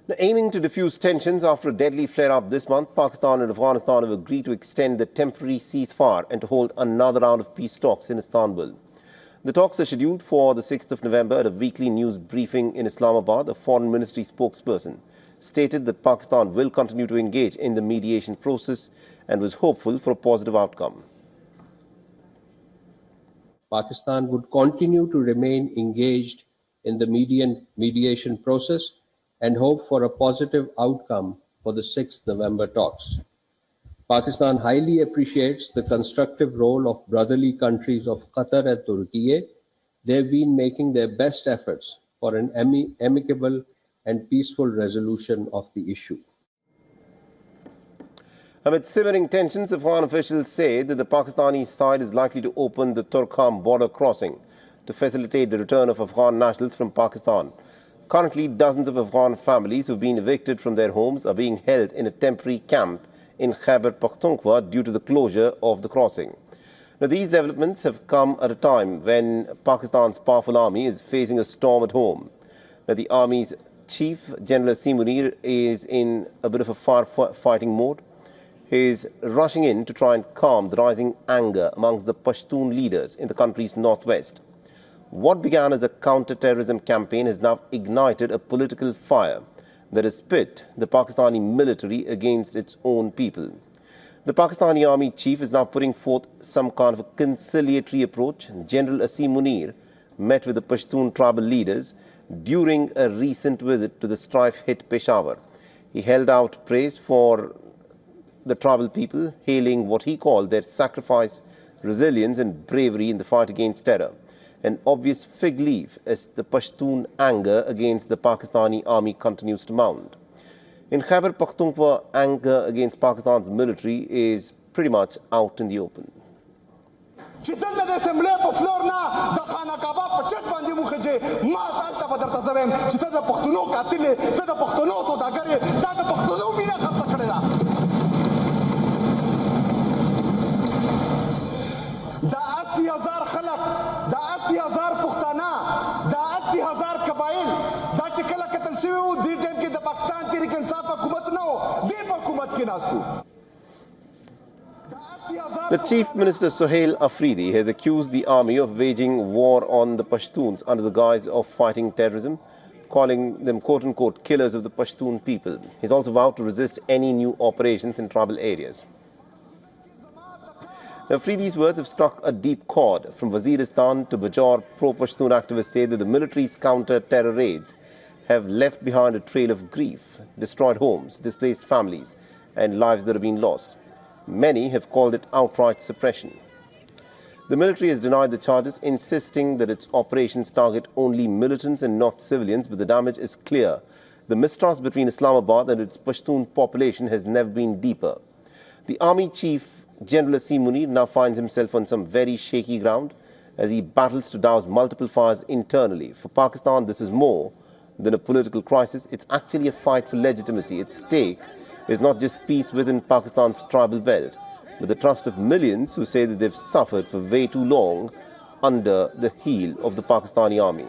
Now, aiming to diffuse tensions after a deadly flare-up this month, Pakistan and Afghanistan have agreed to extend the temporary ceasefire and to hold another round of peace talks in Istanbul. The talks are scheduled for the 6th of November at a weekly news briefing in Islamabad. A foreign ministry spokesperson stated that Pakistan will continue to engage in the mediation process and was hopeful for a positive outcome. Pakistan would continue to remain engaged in the mediation process and hope for a positive outcome for the 6th November talks. Pakistan highly appreciates the constructive role of brotherly countries of Qatar and Turkey. They have been making their best efforts for an amicable and peaceful resolution of the issue. Amid simmering tensions, Afghan officials say that the Pakistani side is likely to open the Torkham border crossing to facilitate the return of Afghan nationals from Pakistan. Currently, dozens of Afghan families who have been evicted from their homes are being held in a temporary camp in Khyber Pakhtunkhwa due to the closure of the crossing. Now, these developments have come at a time when Pakistan's powerful army is facing a storm at home. Now, the army's chief, General Munir, is in a bit of a firefighting mode. He is rushing in to try and calm the rising anger amongst the Pashtun leaders in the country's northwest. What began as a counter-terrorism campaign has now ignited a political fire that has pit the Pakistani military against its own people. The Pakistani army chief is now putting forth some kind of a conciliatory approach. General Munir met with the Pashtun tribal leaders during a recent visit to the strife-hit Peshawar. He held out praise for the tribal people, hailing what he called their sacrifice, resilience and bravery in the fight against terror. An obvious fig leaf as the Pashtun anger against the Pakistani army continues to mount. In Khyber Pakhtunkhwa, anger against Pakistan's military is pretty much out in the open. The Chief Minister Sohail Afridi has accused the army of waging war on the Pashtuns under the guise of fighting terrorism, calling them quote-unquote killers of the Pashtun people. He's also vowed to resist any new operations in tribal areas. Afridi's words have struck a deep chord. From Waziristan to Bajaur, pro-Pashtun activists say that the military's counter-terror raids have left behind a trail of grief, destroyed homes, displaced families, and lives that have been lost. Many have called it outright suppression. The military has denied the charges, insisting that its operations target only militants and not civilians, but the damage is clear. The mistrust between Islamabad and its Pashtun population has never been deeper. The army chief, General Munir, now finds himself on some very shaky ground as he battles to douse multiple fires internally. For Pakistan, this is more than a political crisis. It's actually a fight for legitimacy. At stake is not just peace within Pakistan's tribal belt, but the trust of millions who say that they've suffered for way too long under the heel of the Pakistani army.